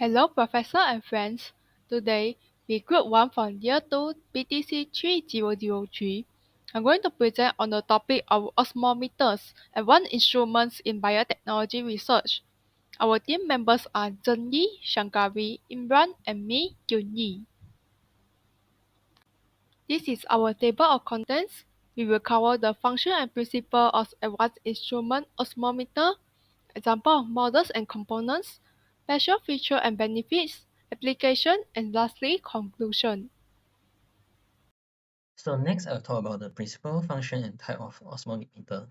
Hello, Professor and friends. Today, we Group 1 from Year 2 BTC 3003. I'm going to present on the topic of osmometers, advanced instruments in biotechnology research. Our team members are Zhen Yi, Shankari, Imran, and me, Yun Yi. This is our table of contents. We will cover the function and principle of advanced instrument osmometer, example of models and components, special feature and benefits, application, and lastly, conclusion. So next I'll talk about the principle, function, and type of osmometer.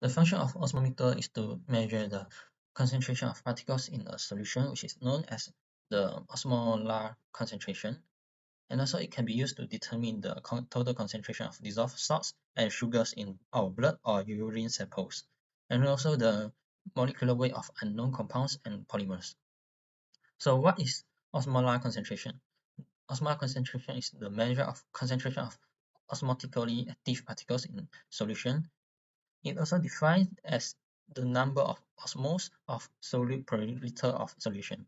The function of osmometer is to measure the concentration of particles in a solution, which is known as the osmolar concentration. And also it can be used to determine the total concentration of dissolved salts and sugars in our blood or urine samples, and also the molecular weight of unknown compounds and polymers. So what is osmolar concentration? Osmolar concentration is the measure of concentration of osmotically active particles in solution. It also defined as the number of osmoles of solute per liter of solution.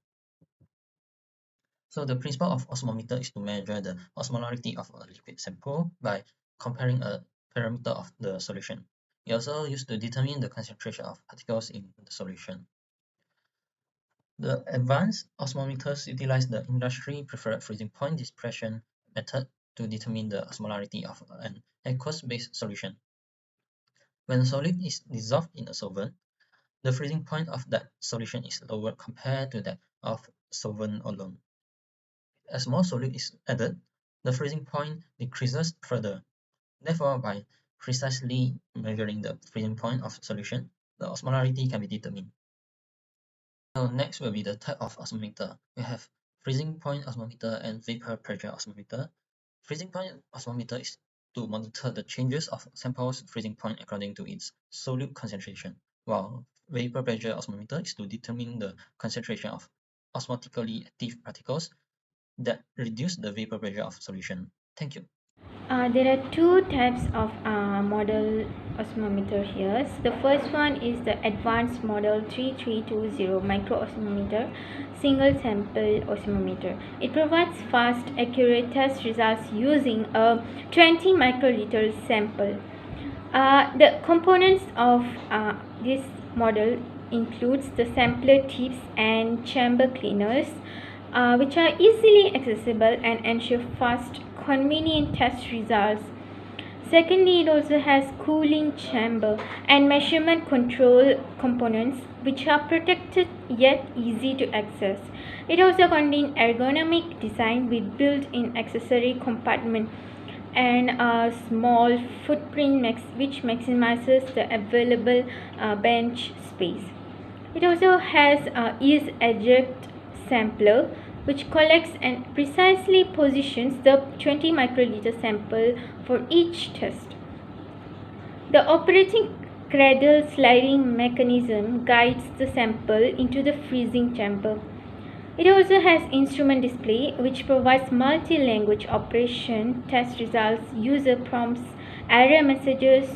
So the principle of osmometer is to measure the osmolarity of a liquid sample by comparing a parameter of the solution. It also used to determine the concentration of particles in the solution. The advanced osmometers utilize the industry-preferred freezing point dispersion method to determine the osmolarity of an aqueous-based solution. When a solid is dissolved in a solvent, the freezing point of that solution is lower compared to that of solvent alone. As more solute is added, the freezing point decreases further. Therefore, by precisely measuring the freezing point of solution, the osmolarity can be determined. So next will be the type of osmometer. We have freezing point osmometer and vapor pressure osmometer. Freezing point osmometer is to monitor the changes of sample's freezing point according to its solute concentration, while vapor pressure osmometer is to determine the concentration of osmotically active particles that reduce the vapor pressure of solution. Thank you. There are two types of model osmometer here. So the first one is the advanced model 3320 micro osmometer, single sample osmometer. It provides fast, accurate test results using a 20 microliter sample. The components of this model includes the sampler tips and chamber cleaners, which are easily accessible and ensure fast, convenient test results. Secondly, it also has cooling chamber and measurement control components, which are protected yet easy to access. It also contains ergonomic design with built-in accessory compartment and a small footprint which maximizes the available bench space. It also has a ease eject sampler which collects and precisely positions the 20 microliter sample for each test. The operating cradle sliding mechanism guides the sample into the freezing chamber. It also has instrument display which provides multi-language operation, test results, user prompts, error messages,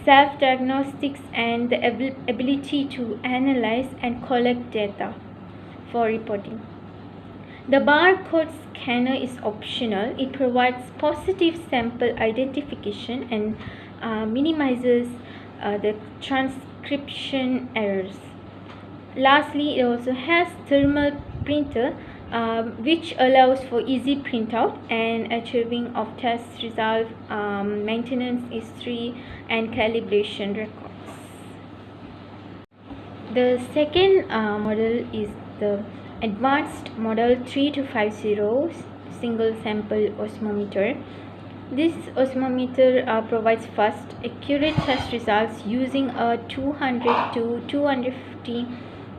self-diagnostics, and the ability to analyze and collect data for reporting. The barcode scanner is optional. It provides positive sample identification and minimizes the transcription errors. Lastly, it also has thermal printer which allows for easy printout and achieving of test result, maintenance history, and calibration records. The second model is the advanced model 3250 single sample osmometer. This osmometer provides fast, accurate test results using a 200 to 250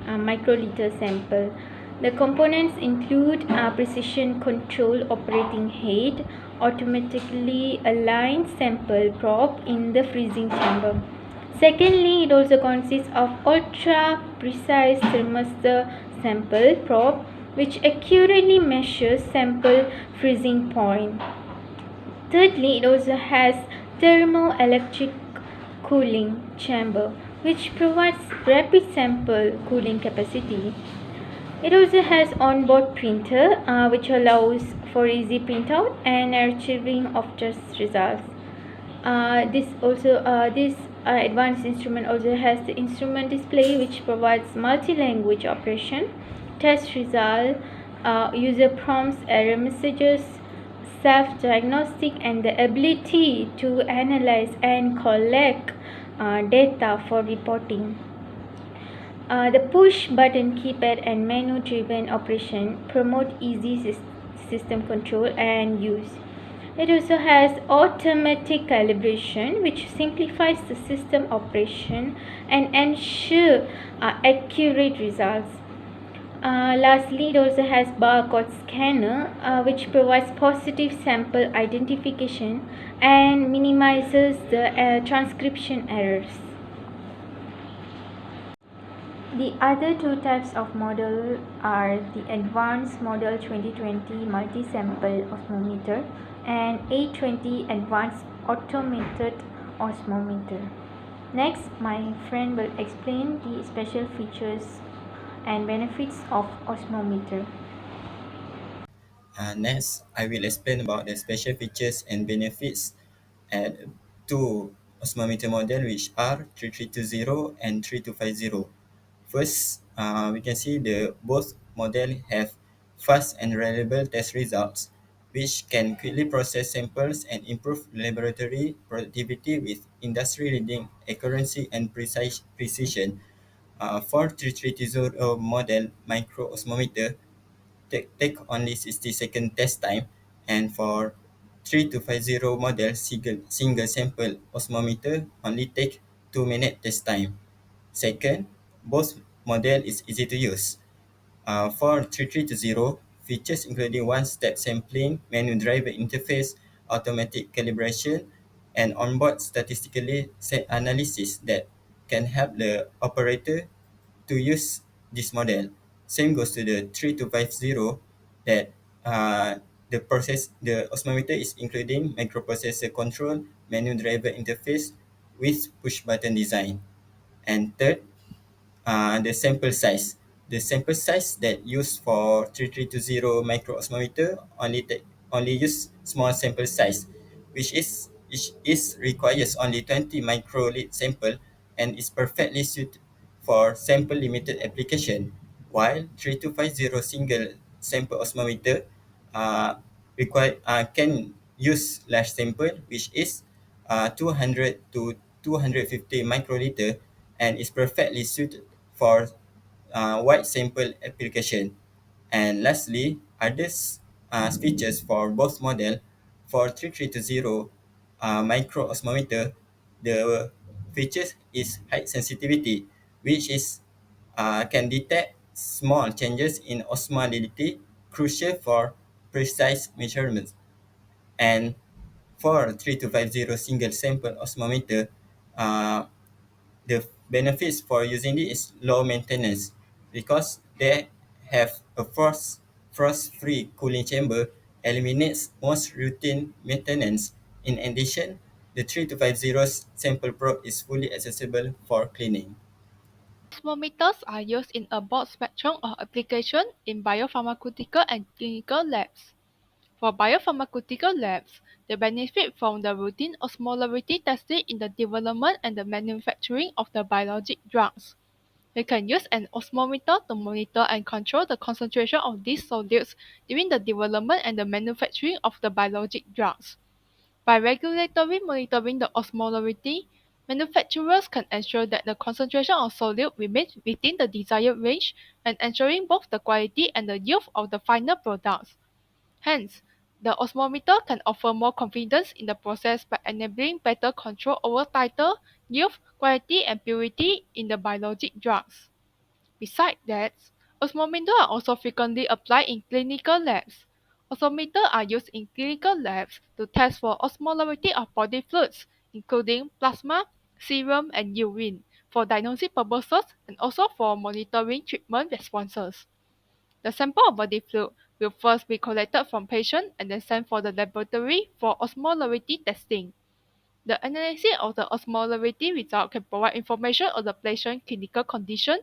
microliter sample. The components include a precision control operating head, automatically aligned sample probe in the freezing chamber. Secondly, it also consists of ultra precise thermistor sample probe which accurately measures sample freezing point. Thirdly, it also has thermoelectric cooling chamber which provides rapid sample cooling capacity. It also has onboard printer, which allows for easy printout and archiving of test results. This advanced instrument also has the instrument display, which provides multi-language operation, test result, user prompts, error messages, self-diagnostic, and the ability to analyze and collect data for reporting. The push button keypad and menu driven operation promote easy system control and use. It also has automatic calibration, which simplifies the system operation and ensure accurate results. Lastly, it also has barcode scanner, which provides positive sample identification and minimizes the transcription errors. The other two types of model are the Advanced Model 2020 Multi-Sample Osmometer and A20 Advanced Automated Osmometer. Next, my friend will explain the special features and benefits of osmometer. Next, I will explain about the special features and benefits at two osmometer model which are 3320 and 3250. First, we can see the both model have fast and reliable test results which can quickly process samples and improve laboratory productivity with industry-leading accuracy and precision. For 3320 model micro osmometer, take only 60-second test time, and for 3250 model single sample osmometer only take 2 minute test time. Second, both model is easy to use. For 3320, features including one-step sampling, menu driver interface, automatic calibration, and onboard statistically set analysis that can help the operator to use this model. Same goes to the 3250 that the osmometer is including microprocessor control, menu driver interface with push button design. And third, the sample size. The sample size that used for 3320 micro osmometer only use small sample size, which is requires only 20 microliter sample and is perfectly suited for sample limited application. While 3250 single sample osmometer can use large sample, which is 200 to 250 microliter, and is perfectly suited for wide sample application. And lastly, others features for both model. For 3320 micro osmometer, the features is high sensitivity, which is can detect small changes in osmolality, crucial for precise measurements. And for 3250 single sample osmometer, uh, the benefits for using it is low maintenance because they have a frost-free cooling chamber, eliminates most routine maintenance. In addition, the 3250's sample probe is fully accessible for cleaning. Osmometers are used in a broad spectrum of applications in biopharmaceutical and clinical labs. For biopharmaceutical labs, they benefit from the routine osmolarity testing in the development and the manufacturing of the biologic drugs. They can use an osmometer to monitor and control the concentration of these solutes during the development and the manufacturing of the biologic drugs. By regularly monitoring the osmolarity, manufacturers can ensure that the concentration of solute remains within the desired range and ensuring both the quality and the yield of the final products. Hence, the osmometer can offer more confidence in the process by enabling better control over titer, yield, quality, and purity in the biologic drugs. Besides that, osmometers are also frequently applied in clinical labs. Osmometers are used in clinical labs to test for osmolarity of body fluids, including plasma, serum, and urine, for diagnostic purposes and also for monitoring treatment responses. The sample of body fluid will first be collected from patient and then sent for the laboratory for osmolarity testing. The analysis of the osmolarity result can provide information on the patient's clinical condition,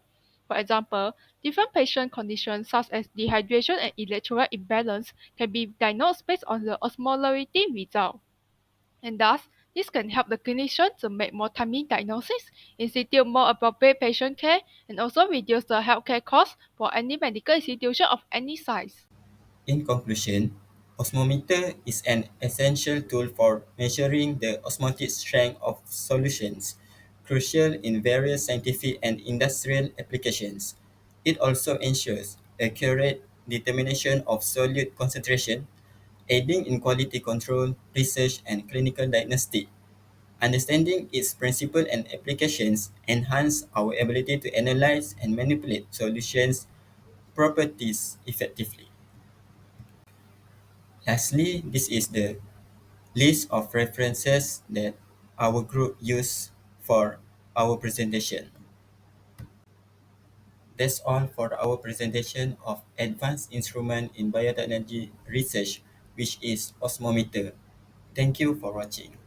For example, different patient conditions such as dehydration and electrolyte imbalance can be diagnosed based on the osmolarity result. And thus, this can help the clinician to make more timely diagnosis, institute more appropriate patient care, and also reduce the healthcare costs for any medical institution of any size. In conclusion, osmometer is an essential tool for measuring the osmotic strength of solutions, crucial in various scientific and industrial applications. It also ensures accurate determination of solute concentration, aiding in quality control, research, and clinical diagnostic. Understanding its principle and applications enhance our ability to analyze and manipulate solutions properties effectively. Lastly, this is the list of references that our group used for our presentation. That's all for our presentation of advanced instrument in biotechnology research, which is Osmometer. Thank you for watching.